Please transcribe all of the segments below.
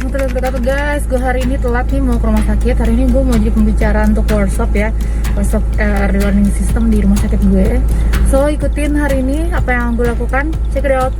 warahmatullahi wabarakatuh guys. Gue hari ini telat nih mau ke rumah sakit. Hari ini gue mau jadi pembicara untuk workshop ya, workshop early warning system di rumah sakit gue. So ikutin hari ini apa yang gue lakukan. Check it out.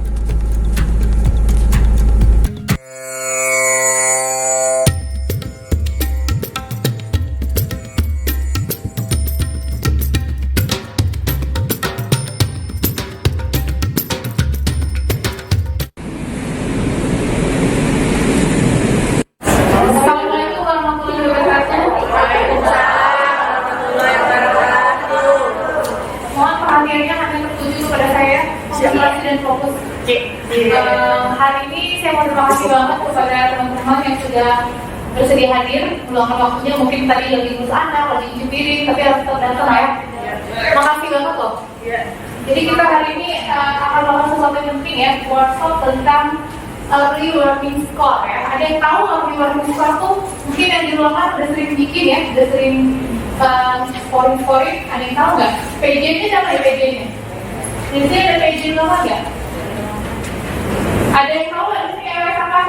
Dan fokus. Hari ini saya mau terima kasih banget kepada teman-teman yang sudah bersedia hadir meluangkan waktunya. Mungkin tadi lagi ngurus anak, lagi cuci piring, tapi harus tetap datang ya. Makasih banget loh. Jadi kita hari ini akan melakukan sesuatu yang penting ya, workshop tentang early warning score ya. Ada yang tahu early warning score tuh mungkin yang di ruangan udah sering bikin ya, udah sering scoring. Ada yang tahu nggak? PJ-nya siapa ya PJ-nya? Di sini ada PJ lama nggak? Ada yang tahu nggak di sini EWS apa?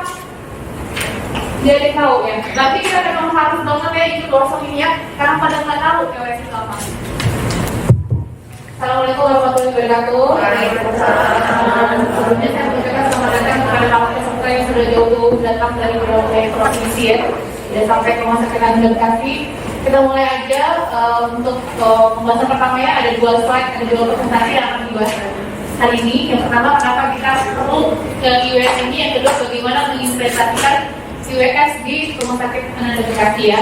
Dia ada yang tahu ya. Tapi kita memang harus banget ya ikut workshop ini ya, karena pada nggak tahu EWS itu apa. Assalamualaikum warahmatullahi wabarakatuh. Waalaikumsalam. Sebelumnya saya mengucapkan selamat datang kepada para peserta yang sudah jauh-jauh datang dari berbagai provinsi ya, sudah sampai ke rumah sakit Anda Bekasi. Kita mulai aja untuk pembahasan pertamanya ada dua slide, ada dua presentasi yang akan dibahas hari ini. Yang pertama, kenapa kita perlu ke IWS ini, yang kedua bagaimana mengimplementasikan IWS di rumah sakit Anda Bekasi ya.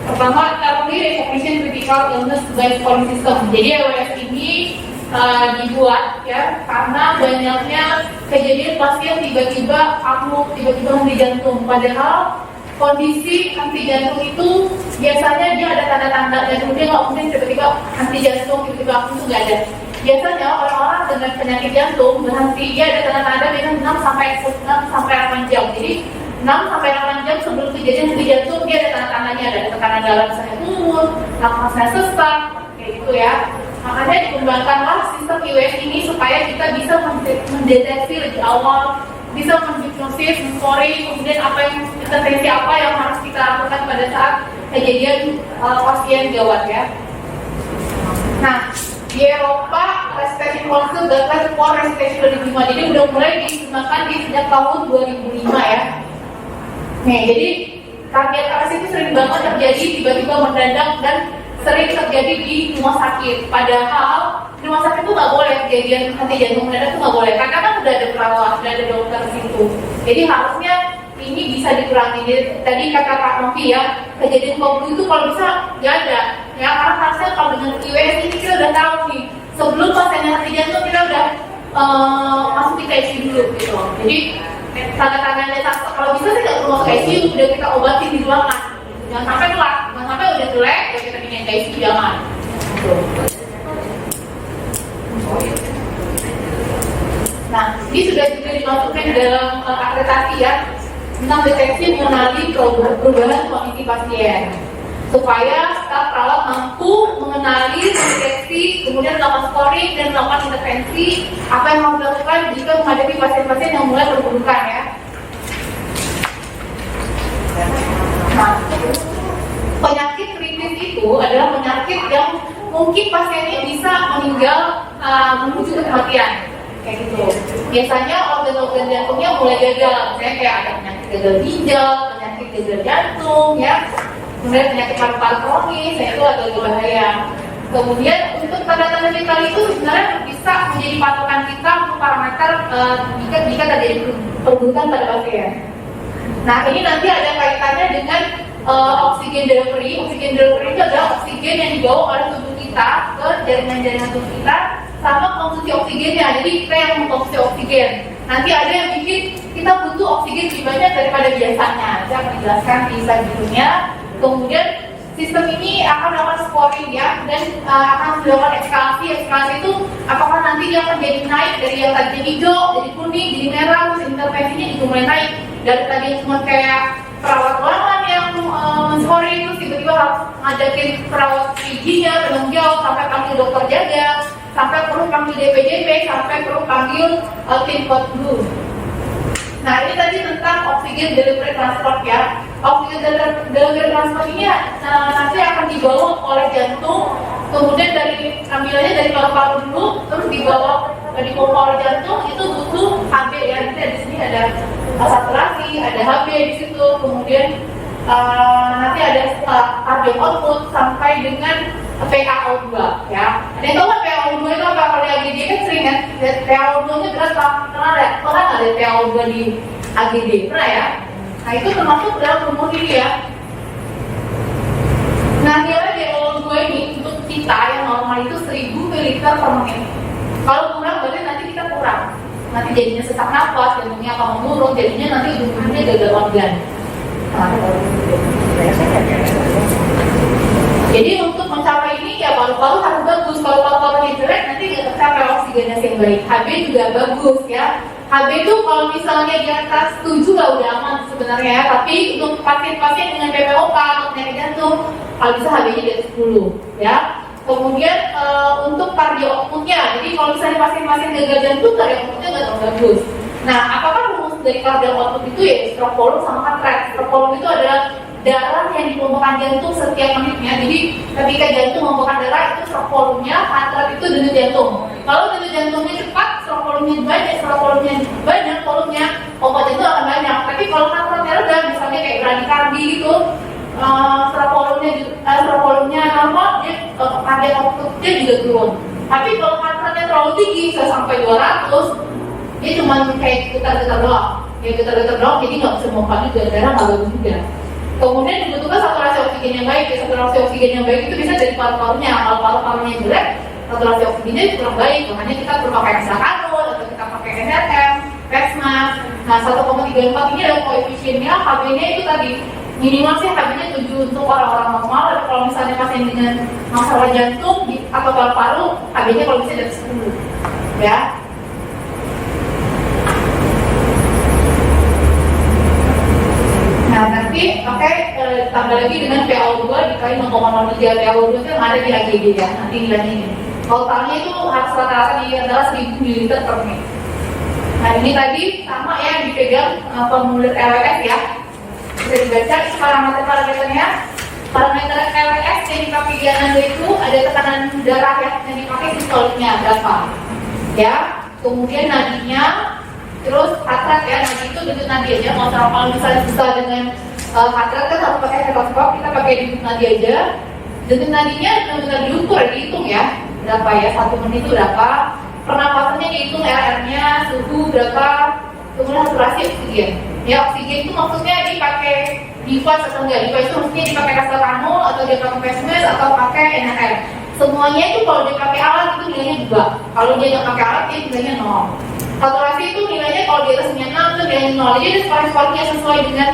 Pertama, currently recognition critical illness by scoring system. Jadi IWS ini dibuat ya karena banyaknya kejadian pasien tiba-tiba amuk, tiba-tiba henti jantung, padahal kondisi henti jantung itu biasanya dia ada tanda-tanda dan kemudian nggak mungkin tiba-tiba henti jantung, tiba-tiba aku itu nggak ada. Biasanya orang-orang dengan penyakit jantung berhenti dia ada tanda-tanda biasanya 6 sampai 8 jam. Jadi 6 sampai 8 jam sebelum kejadian henti jantung dia ada tanda-tandanya, ada tekanan darah saya turun, nafas saya sesak, kayak gitu ya. Makanya dikembangkanlah sistem IWS ini supaya kita bisa mendeteksi lebih awal, bisa mendiagnosis, scoring, kemudian apa yang intervensi apa yang harus kita lakukan pada saat kejadian pasien gawat ya. Nah, di Eropa Resuscitation Council Guidelines for Resuscitation 2005, jadi udah mulai digunakan di sejak tahun 2005 ya. Nih, jadi kardiak arrest itu sering banget terjadi tiba-tiba mendadak dan sering terjadi di rumah sakit. Padahal di rumah sakit itu nggak boleh kejadian henti jantung mendadak itu nggak boleh, karena kan udah ada perawat, udah ada dokter di situ. Jadi harusnya ini bisa dikurangi. Jadi, tadi kata Pak Novi ya, kejadian COVID itu kalau bisa nggak ada. Ya karena harusnya kalau dengan IWS ini kita udah tahu nih, sebelum pasiennya henti jantung kita udah masuk di ICU dulu gitu. Jadi tanda-tandanya kalau bisa sih nggak perlu masuk ICU, udah kita obatin di ruangan. Jangan sampai telat, jangan sampai udah jelek, ya kita pindahin ke ICU, jangan. Nah, ini sudah juga dimasukkan dalam akreditasi ya tentang deteksi mengenali perubahan kondisi pasien supaya staf perawat mampu mengenali, mendeteksi, kemudian melakukan scoring dan melakukan intervensi apa yang harus dilakukan jika menghadapi pasien-pasien yang mulai berkebutuhan ya. Nah, penyakit kritis itu adalah penyakit yang mungkin pasiennya bisa meninggal menuju ke kematian kayak gitu. Biasanya organ-organ jantungnya mulai gagal, misalnya kayak ada penyakit gagal ginjal, penyakit gagal jantung ya, kemudian penyakit paru-paru kronis, itu agak berbahaya. Kemudian untuk tanda-tanda vital itu sebenarnya bisa menjadi patokan kita untuk parameter jika terjadi perburukan pada pasien. Nah, ini nanti ada kaitannya dengan oksigen delivery. Oksigen delivery itu adalah oksigen yang dibawa oleh tubuh kita ke jaringan-jaringan tubuh kita sama konsumsi oksigennya. Jadi kita yang mengkonsumsi oksigen. Nanti ada yang bikin kita butuh oksigen lebih banyak daripada biasanya. Saya akan menjelaskan di slide berikutnya. Kemudian sistem ini akan melakukan scoring ya, dan akan melakukan eskalasi. Eskalasi itu apakah nanti dia akan jadi naik dari yang tadi hijau, jadi kuning, jadi merah, terus intervensinya juga mulai naik. Dari tadi yang cuma kayak perawat ruangan yang men-scoring, terus tiba-tiba harus ngajakin perawat PG-nya penanggung jawab, sampai panggil dokter jaga, sampai perlu panggil DPJP, sampai perlu panggil tim Code Blue. Nah, ini tadi tentang oksigen oksigen delivery transport ya. Oksigen delivery transport ini nanti akan dibawa oleh jantung, kemudian ambilnya dari paru-paru dulu, terus dibawa dari paru jantung. Itu butuh HB ya. Nanti di sini ada saturasi, ada HB di situ, kemudian nanti ada cardiac output sampai dengan PaO2 ya. Ada yang tahu kan PaO2 itu apa? Kalau di AGD kan sering kan PaO2 itu berapa? Pernah ada PaO2 di AGD? Pernah ya? Nah itu termasuk dalam rumus ini ya. Nah nilai PaO2 ini untuk kita yang normal itu 1000 ml per menit. Kalau kurang berarti nanti kita kurang. Nanti jadinya sesak nafas, jantungnya akan menurun, jadinya nanti ujung-ujungnya gagal organ. Jadi untuk mencapai ini ya paru-paru harus bagus. Kalau paru-parunya jelek nanti nggak tercapai oksigenasi yang baik. HB juga bagus ya. HB itu kalau misalnya di atas 7 lah udah aman sebenarnya ya. Tapi untuk pasien-pasien dengan PPOK atau penyakit jantung, kalau bisa HB-nya di atas 10 ya. Kemudian untuk kardio outputnya, jadi kalau misalnya pasien-pasien gagal jantung, kardio outputnya nggak terlalu bagus. Nah, apakah rumus dari kardio output itu ya stroke volume sama heart rate. Stroke volume itu adalah darah yang dipompakan jantung setiap menitnya. Jadi ketika jantung memompakan darah itu stroke volume-nya, heart rate itu denyut jantung. Kalau denyut jantungnya cepat, stroke volume-nya banyak, pompa jantung akan banyak. Tapi kalau heart rate-nya rendah, misalnya kayak bradikardi gitu, stroke volume-nya normal, dia cardiac output-nya juga turun. Tapi kalau heart rate-nya terlalu tinggi, bisa sampai 200, dia cuma kayak getar-getar doang, jadi nggak bisa memompa juga, darah nggak bagus juga. Kemudian dibutuhkan saturasi oksigen yang baik. Saturasi oksigen yang baik itu bisa dari paru-parunya. Kalau paru-parunya jelek, saturasi oksigennya kurang baik. Makanya kita perlu pakai hexakanul atau kita pakai NRM, Pexmas. Nah 1,34 ini adalah koefisiennya. HB-nya itu tadi minimal sih HB-nya 7 untuk orang-orang normal. Dan kalau misalnya pasien dengan masalah jantung atau paru-paru, HB-nya kalau bisa dari 10 ya. Nah nanti tambah lagi dengan PaO2 dikali 0,03. PaO2 itu yang ada di AGD ya, nanti nilainya ini. Totalnya itu harus rata-rata di antara 1000 ml per menit. Nah ini tadi sama ya, dipegang formulir LWS ya. Bisa dibaca parameter-parameternya. Parameter LWS yang dipakai di Anda itu ada tekanan darah ya, yang dipakai sistoliknya berapa ya. Kemudian nadinya, terus heart rate ya, nadi itu denyut nadi aja. Kalau misalnya susah dengan heart rate kan harus pakai stetoskop, kita pakai denyut nadi aja. Denyut nadinya benar-benar diukur, dihitung ya, berapa ya, 1 menit itu berapa. Pernapasannya dihitung, RR-nya, suhu berapa, kemudian saturasi oksigen. Ya oksigen itu maksudnya dipakai device atau enggak, device itu maksudnya dipakai hexakanul atau dia pakai Pexmas atau pakai NRM. Semuanya itu kalau dia pakai alat itu nilainya 2. Kalau dia nggak pakai alat dia nilainya 0. Saturasi itu nilainya kalau di atasnya 6 itu nilainya 0. Jadi skor-skornya sesuai dengan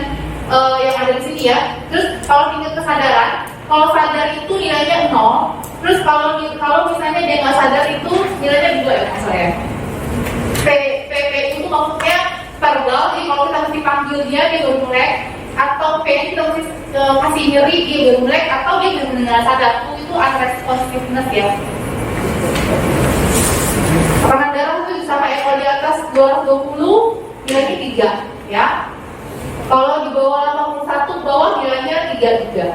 yang ada di sini ya. Terus kalau tingkat kesadaran, kalau sadar itu nilainya 0. Terus kalau misalnya dia nggak sadar itu nilainya 2 ya maksudnya. PP itu maksudnya verbal, jadi kalau kita mesti panggil dia baru melek, atau P kita mesti kasih nyeri dia baru melek, atau dia benar-benar sadar. Itu unresponsiveness ya. Tekanan darah itu sama ya, kalau di atas 220 nilainya 3 ya. Kalau di bawah 81 bawah nilainya 33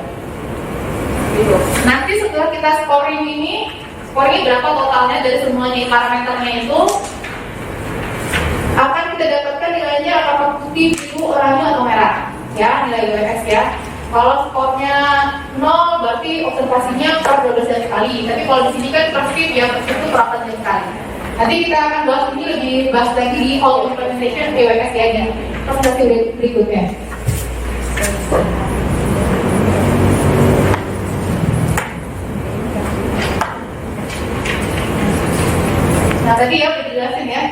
gitu. Nanti setelah kita scoring ini, scoringnya berapa totalnya dari semuanya parameternya itu akan kita dapatkan nilainya apakah putih, biru, oranye atau merah ya, nilai UMS ya. Kalau skornya 0 berarti observasinya per 12 kali. Tapi kalau di sini kan persif ya, persif itu per 14 kali. Nanti kita akan bahas ini lebih bahas lagi di whole implementation PWS ya, di presentasi berikutnya. Nah tadi ya udah dijelasin ya,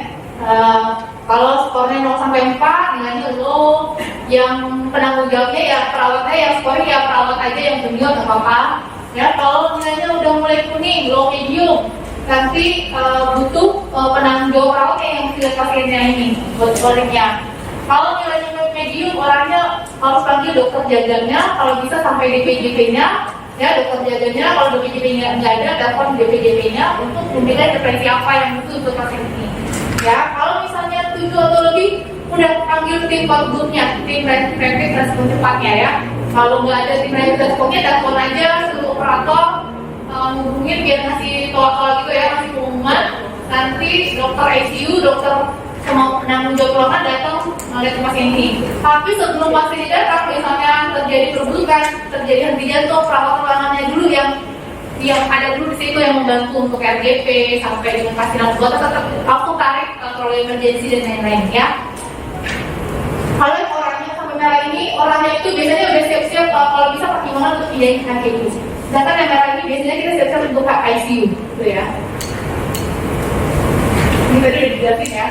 kalau skornya 0 sampai 4 nilainya low, yang penanggung jawabnya ya perawatnya, yang skornya ya perawat aja, yang junior nggak apa-apa ya. Kalau nilainya udah mulai kuning, low medium, nanti butuh penanggung jawab perawatnya yang mesti lihat pasiennya ini buat scoringnya. Kalau nilainya medium, orangnya harus panggil dokter jaganya, kalau bisa sampai DPJP-nya ya, dokter jaganya. Kalau DPJP-nya nggak ada, telepon DPJP-nya untuk menilai intervensi apa yang butuh untuk pasien ini ya. Kalau misalnya 7 atau lebih udah panggil tim Codegroupnya, tim rapid respon cepatnya ya. Kalau nggak ada tim rapid responnya, telepon aja seluruh operator, hubungin biar ngasih tolak gitu ya, ngasih pengumuman. Nanti dokter ICU, dokter sama penanggung jawab ruangan datang melihat pasien ini. Tapi sebelum pasien ini datang, misalnya terjadi perburukan, terjadi henti jantung, perawat ruangannya dulu yang ada dulu di situ yang membantu untuk RGP sampai dengan pasien tetap langsung tarik kalau emergency dan lain-lain ya. Kalau yang orangnya sampai merah ini, orangnya itu biasanya udah siap-siap kalau bisa pertimbangan untuk pindahin ke ICU. Sedangkan yang merah ini biasanya kita siap-siap untuk ke ICU, gitu ya. Ini tadi udah dijelasin ya.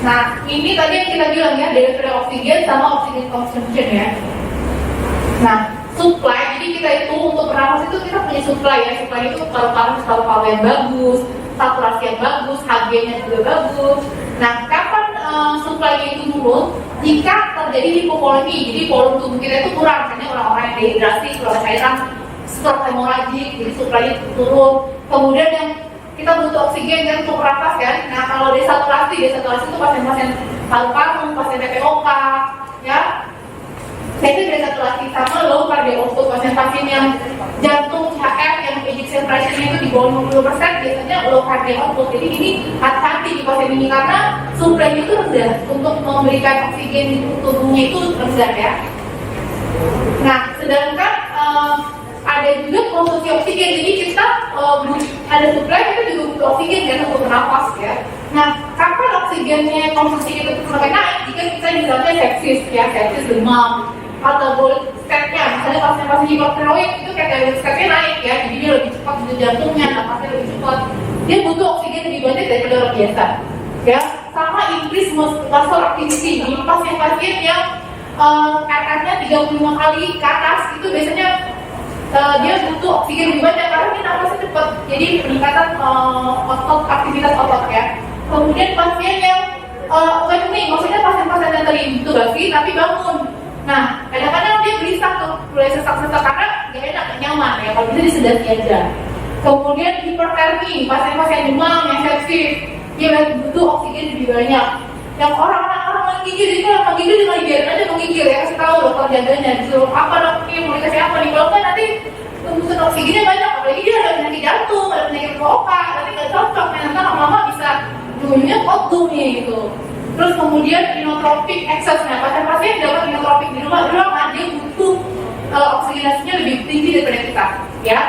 Nah, ini tadi yang kita bilang ya, delivery oksigen sama oksigen consumption ya. Nah, supply, jadi kita itu untuk bernafas itu kita punya supply ya. Supply itu paru-paru yang bagus, saturasi yang bagus, HG-nya juga bagus. Nah, kapan supply itu turun? Jika terjadi hipovolemi, jadi volume tubuh kita itu kurang, misalnya orang-orang yang dehidrasi, kalau cairan stroke hemoragik, jadi supply itu turun. Kemudian yang kita butuh oksigen kan untuk bernafas kan. Nah, kalau desaturasi itu pasien-pasien paru-paru, pasien PPOK, ya. Saya desaturasi sama low cardiac output, pasien-pasien yang jantung CHF yang ejection fraction-nya itu di bawah 50%, biasanya low cardiac output. Jadi ini hati-hati di pasien ini karena suplainya itu rendah untuk memberikan oksigen di tubuhnya itu rendah ya. Nah, sedangkan ada juga konsumsi oksigen, jadi kita ada supply, kita juga butuh oksigen kan untuk bernafas ya. Nah, kapan oksigennya konsumsi kita sampai naik? Jika kita misalnya sepsis ya, sepsis demam, metabolic state-nya, misalnya pasien-pasien hipertiroid itu metabolic state-nya naik ya, jadi dia lebih cepat denyut jantungnya, napasnya lebih cepat, dia butuh oksigen lebih banyak daripada orang biasa ya. Sama increase muscle activity, jadi pasien-pasien yang RR-nya 35 kali ke atas itu biasanya dia butuh oksigen lebih banyak karena dia napasnya cepat, jadi peningkatan otot, aktivitas otot ya. Kemudian pasien yang awakening, maksudnya pasien-pasien yang terintubasi tapi bangun. Nah, kadang-kadang dia gelisah tuh, mulai sesak-sesak karena gak enak, gak nyaman ya, kalau bisa disedati aja. Kemudian hipertermi, pasien-pasien demam yang sepsis, dia butuh oksigen lebih banyak. Yang orang-orang menggigil, itu orang menggigil dengan biarin aja menggigil ya, kasih tahu dokter jaganya, disuruh apa dokter, mau dikasih apa nih, kalau kan nanti tembusan oksigennya banyak, apalagi dia ada penyakit jantung, ada penyakit POK, nanti gak cocok, nanti lama-lama bisa ujungnya kotum nih gitu. Terus kemudian inotropic excess, nah pasien-pasien yang dapat inotropic di rumah dia butuh oksigenasinya lebih tinggi daripada kita ya.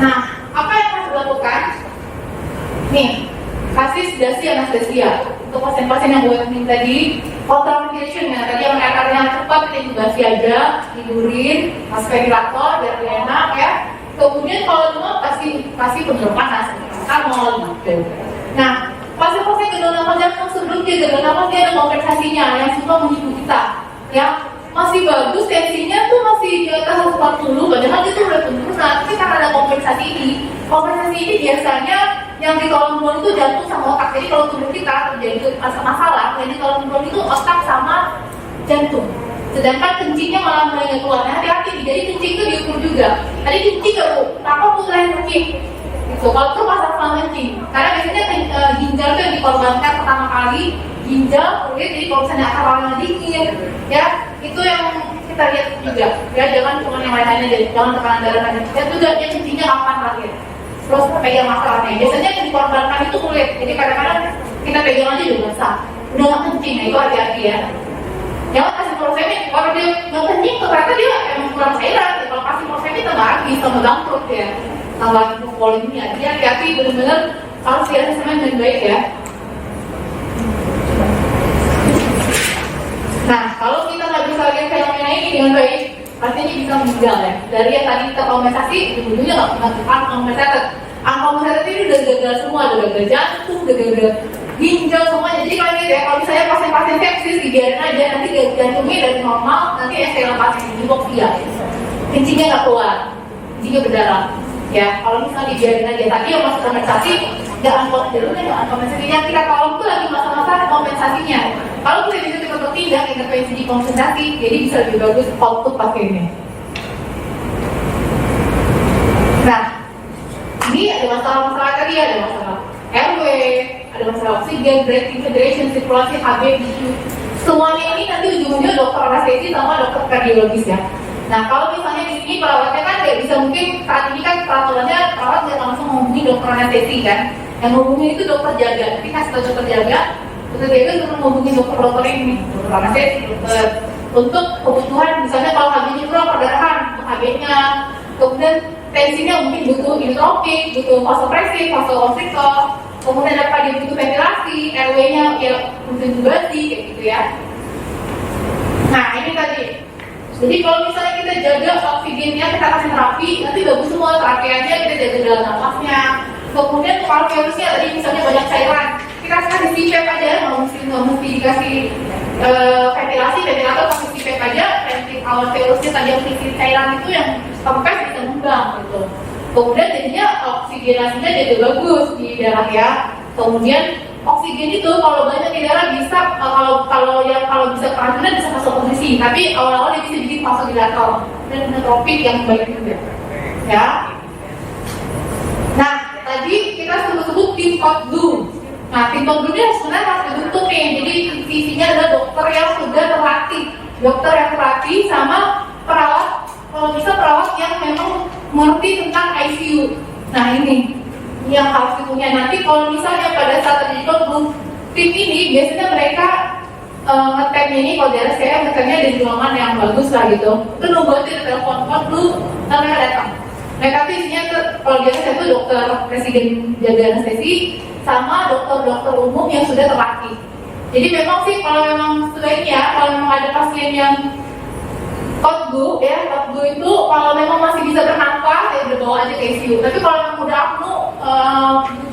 Nah, apa yang harus dilakukan? Nih, kasih sedasi anestesia untuk pasien-pasien yang awakening tadi. Ultraventilation ya, tadi yang RR-nya cepat kita intubasi aja, tidurin, masuk ventilator biar lebih enak ya. Kemudian kalau demam pasti penurunan panas, paracetamol gitu. Nah, pasien-pasien gagal nafas jantung sebelum dia gagal nafas dia ada kompensasinya yang suka menghibur kita ya. Masih bagus, tensinya tuh masih di atas 140, padahal dia tuh udah penurunan, tapi karena ada kompensasi ini biasanya yang di kolom bawah itu jantung sama otak. Jadi kalau tubuh kita terjadi masalah, yang di kolom bawah itu otak sama jantung, sedangkan kencingnya malah mulai nggak keluar. Nah, hati-hati, jadi kencing itu diukur juga. Tadi kencing nggak bu, kenapa bu lain kencing? Gitu. Kalau itu masalah kencing, karena biasanya ginjal itu yang dikorbankan pertama kali, ginjal, kemudian jadi kalau misalnya akar orang dingin, ya itu yang kita lihat juga. Ya jangan cuma yang lain-lain aja, jangan tekanan darah aja. Lihat juga dia kencingnya kapan terakhir. Terus pegang masalahnya. Biasanya yang dikorbankan itu kulit, jadi kadang-kadang kita pegang aja juga basah. Udah nggak kencing, nah itu hati-hati ya. Jangan kasih prosemin, kalau dia nggak kencing, ternyata dia emang kurang cairan. Kalau kasih prosemin tambah habis, tambah bangkrut ya. Tambah hipovolemia. Jadi hati-hati, benar-benar harus diasesmen dengan baik ya. Nah, kalau kita nggak bisa lihat fenomena ini dengan baik, pastinya bisa meninggal ya. Dari yang tadi kita kompensasi, ujung-ujungnya nggak unkompensated. Unkompensated ini udah gagal semua, udah gagal jantung, udah gagal ginjal semuanya. Jadi kalau gitu ya, kalau misalnya pasien-pasien sepsis dibiarin aja, nanti jantungnya dari normal, nanti ST pasien hipoksia, kencingnya nggak keluar, kencingnya berdarah. Ya, kalau misalnya dibiarin aja, tadi yang masuk kompensasi, nggak unkompensasi. Yang kita tolong tuh lagi masa-masa kompensasinya. Kalau kita bisa cepat bertindak, intervensi di kompensasi, jadi bisa lebih bagus output pasiennya. Nah, ini ada masalah-masalah tadi, ada masalah RW, ada masalah oksigen, breathing integration, sirkulasi, HB, BQ. Semuanya ini nanti ujung-ujungnya dokter anestesi sama dokter kardiologis ya. Nah kalau misalnya di sini perawatnya kan nggak bisa, mungkin saat ini kan peraturannya perawat nggak langsung menghubungi dokter anestesi kan. Yang menghubungi itu dokter jaga, nanti kasih tahu dokter jaga untuk menghubungi dokter ini, dokter anestesi, dokter untuk kebutuhan misalnya kalau HB-nya kurang perdarahan, untuk HB-nya, kemudian tensinya mungkin butuh inotropik, butuh vasopresif, vasokonstriktor, kemudian apa dia butuh ventilasi, RW-nya ya butuh intubasi kayak gitu ya. Nah ini tadi. Jadi kalau misalnya kita jaga oksigennya, kita kasih terapi, nanti bagus semua terapiannya, kita jaga dalam nafasnya. Kemudian kalau virusnya tadi misalnya banyak cairan, kita kasih CPAP aja, nggak mesti dikasih ventilasi, ventilator kasih CPAP aja. Awal virusnya tadi yang isi cairan itu yang kempes bisa nembang gitu. Kemudian jadinya oksigenasinya jadi bagus di darah ya. Kemudian oksigen itu kalau banyak di darah bisa kalau bisa keracunan bisa vasokonstriksi, tapi awal-awal dia bisa bikin vasodilator dan inotropik yang baik juga ya. Nah tadi kita sebut pin code blue. Nah pin code blue ini sebenarnya harus dibentuk nih, jadi visinya adalah dokter yang sudah terlatih sama perawat, kalau bisa perawat yang memang mengerti tentang ICU. Nah ini yang harus dipunya. Nanti kalau misalnya pada saat terjadi blue, tim ini biasanya mereka ngetemnya ini, kalau daerah saya ngetemnya di ruangan yang bagus lah gitu. Itu nunggu aja telepon blue, mereka datang. Mereka tuh isinya kalau biasa saya tuh dokter presiden jaga anestesi sama dokter umum yang sudah terlatih. Jadi memang sih kalau memang sebaiknya kalau memang ada pasien yang Kotbu itu kalau memang masih bisa bernafas ya udah bawa aja ke ICU. Tapi kalau memang udah apnu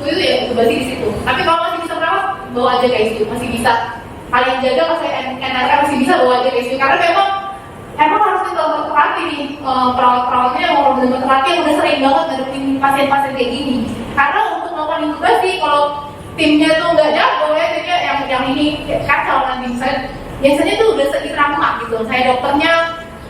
itu ya intubasi di situ. Tapi kalau masih bisa bernafas bawa aja ke ICU, masih bisa. Kalian jaga pas NRK masih bisa bawa aja ke ICU karena memang harus terlatih nih perawat-perawatnya yang orang benar-benar terlatih yang udah sering banget ngadepin pasien-pasien kayak gini. Karena untuk melakukan intubasi kalau timnya tuh nggak jago ya, jadi yang ini kacau nanti biasanya tuh udah irama gitu. Saya dokternya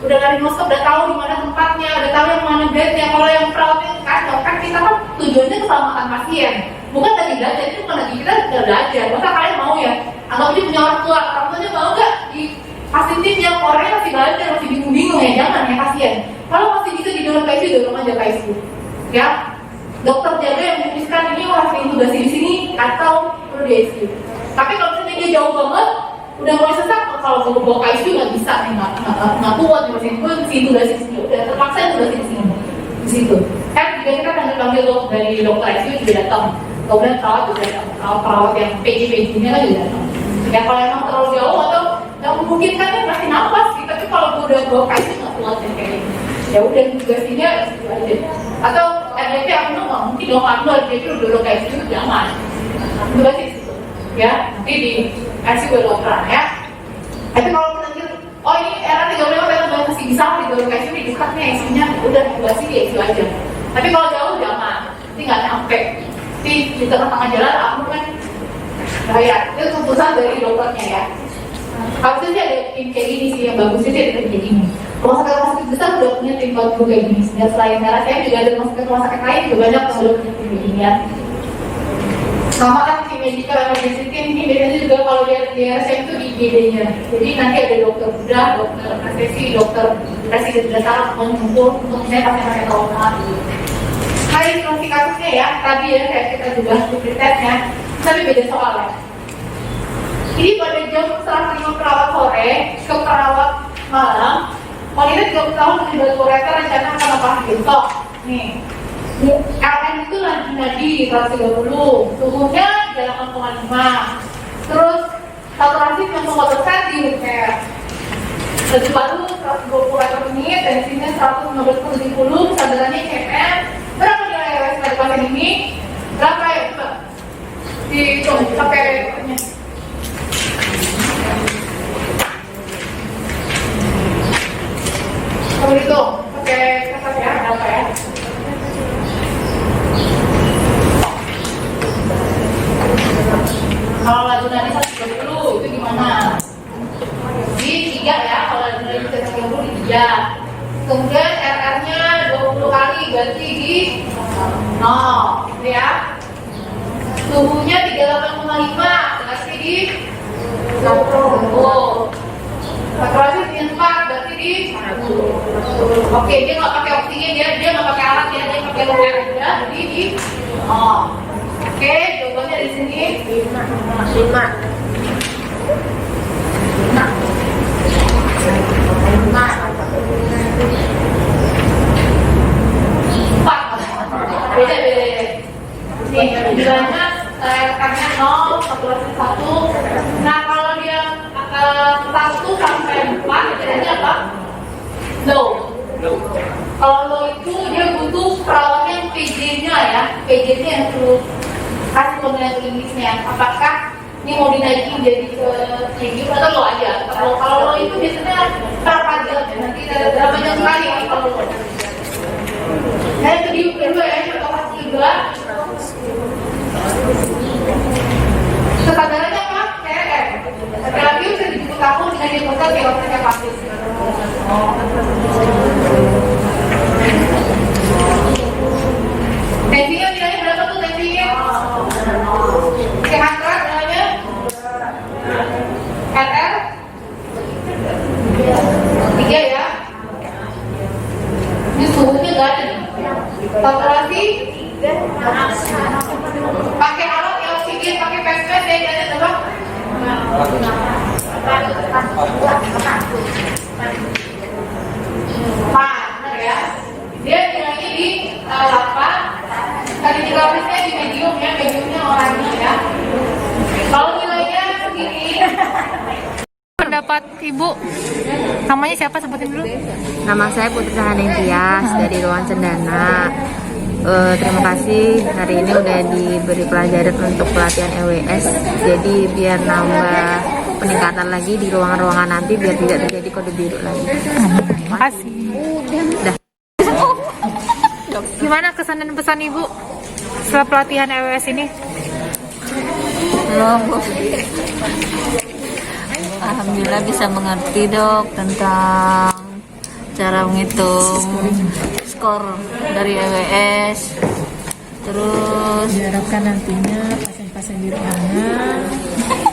udah dari moskop, udah tahu di mana tempatnya, udah tahu yang mana bednya. Kalau yang perawatnya kacau kan kita kan tujuannya keselamatan pasien, bukan lagi belajar. Itu bukan lagi kita belajar. Masa kalian mau ya anggap dia punya orang tuanya mau nggak di tim yang orangnya masih belajar, masih bingung-bingung ya, jangan ya pasien. Kalau masih bisa didorong ke ICU, dorong aja ke ICU ya. Dokter jaga yang memutuskan ini harus intubasi di sini atau perlu di ICU. Tapi kalau misalnya dia jauh banget, udah mulai sesak, kalau mau bawa ke ICU nggak bisa nih, nggak kuat nih pasien gue mesti intubasi di sini, udah terpaksa intubasi di sini, di situ. Kan juga kita panggil dari dokter ICU juga datang, kemudian perawat juga datang, perawat yang PJ-nya kan juga datang. Ya kalau emang terlalu jauh atau nggak memungkinkan kan pasti nafas sih, tapi kalau udah bawa ke ICU nggak kuat kayak gini. Ya udah intubasinya itu aja. Atau RDP aku nggak mungkin dong, aku RDP udah bawa ke ICU jangan. Intubasi di situ, ya nanti di ICU berdoperan ya. Tapi kalau kita lihat, oh ini era 35 yang masih bisa di ke ICU, di dekat nih ICU-nya udah intubasi di ICU aja. Tapi kalau jauh jangan, nanti nggak nyampe. Nanti di tengah-tengah jalan aku kan bahaya. Itu keputusan dari dokternya ya. Harusnya sih ada tim kayak gini sih, yang bagusnya sih ada tim kayak gini. Rumah sakit besar udah punya tim Kotbu kayak gini. Dan selain darah saya juga ada rumah sakit lain juga banyak yang udah punya tim kayak gini ya. Sama kan tim medical emergency team ini biasanya juga kalau di RSM itu di IGD-nya. Jadi nanti ada dokter bedah, dokter anestesi, dokter presiden dasar mengumpul untuk saya pasien-pasien trauma. Nah instruksi kasusnya ya, tadi ya kayak kita juga di tesnya, tapi beda soal ya. Ini pada jam setelah terima perawat sore ke perawat malam, wanita 30 tahun terlibat Korea rencana akan lepas besok. Nih, LN itu nadi 130, suhunya 8,5, terus saturasi 60% di repair. Lagi baru 120 kali per menit, tensinya 115/70, kesadarannya cm. Berapa nilai RWS pada pasien ini? Berapa ya? Dihitung sampai nya. Kamu hitung pakai kertas ya, berapa ya? Kalau laju nadi 120 itu gimana? Di 3 ya, kalau laju nadi 120 di 3. Kemudian RR-nya 20 kali ganti di 0 gitu ya. Suhunya 38,5, berarti di 60. Saturasi 4, berarti di 10. Oke, dia nggak pakai oksigen, dia nggak pakai alat, dia pakai air aja, jadi di Oke, jawabannya di sini 5. Beda. Nih, bilangnya rekannya 0, saturasi 1. Nah, kalau dia 1 sampai 4, bedanya apa? Low. Kalau low itu dia butuh perawatan yang PJ-nya ya, PJ-nya yang perlu kasih pembinaan klinisnya. Apakah ini mau dinaikin jadi ke tinggi atau low aja? Kalau low itu biasanya berapa jam? Nanti berapa jam sekali ya kalau low? Nah, itu di kedua ya, contoh kedua. Kesadarannya apa? CRM. Terapi bisa di 10 tahun dengan dilakukan di otaknya pasif. Tensinya nilainya berapa tuh tensinya? Sehat nilainya? RR? 3 ya? Ini suhunya gak ada nih. Saturasi? Pakai alat ya, oksigen, pakai PSPS ya, ada berapa? Benar ya. Dia nilainya di 8. Tadi juga harusnya di medium ya, mediumnya orangnya ya. Kalau nilainya segini. Pendapat Ibu, namanya siapa, sebutin dulu. Nama saya Putri Sahaning Tias dari Ruang Cendana. Terima kasih hari ini udah diberi pelajaran untuk pelatihan EWS. Jadi biar nambah peningkatan lagi di ruangan-ruangan nanti biar tidak terjadi kode biru lagi. Terima kasih. Udah. Gimana kesan dan pesan Ibu setelah pelatihan EWS ini? Alhamdulillah bisa mengerti dok tentang cara menghitung skor dari EWS. Terus diharapkan nantinya pasien-pasien di ruangan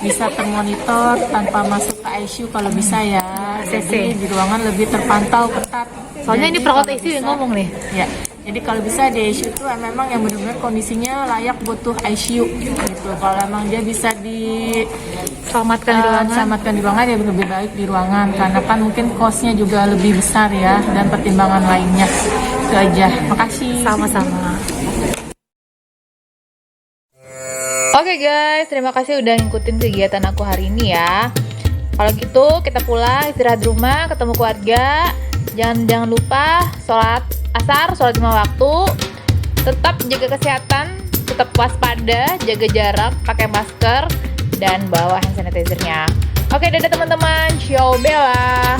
bisa termonitor tanpa masuk ke ICU kalau bisa ya. Jadi di ruangan lebih terpantau ketat. Soalnya ini perawat ICU yang ngomong nih. Ya, jadi kalau bisa di ICU itu memang yang benar-benar kondisinya layak butuh ICU gitu. Kalau memang dia bisa Selamatkan di ruangan. selamatkan di ruangan ya lebih baik di ruangan karena kan mungkin cost-nya juga lebih besar ya dan pertimbangan lainnya. Itu aja. Makasih. Sama-sama. Oke guys, terima kasih udah ngikutin kegiatan aku hari ini ya. Kalau gitu kita pulang istirahat di rumah, ketemu keluarga. Jangan lupa sholat asar, sholat 5 waktu. Tetap jaga kesehatan, tetap waspada, jaga jarak, pakai masker, dan bawa hand sanitizer-nya. Oke, dadah teman-teman. Ciao Bella.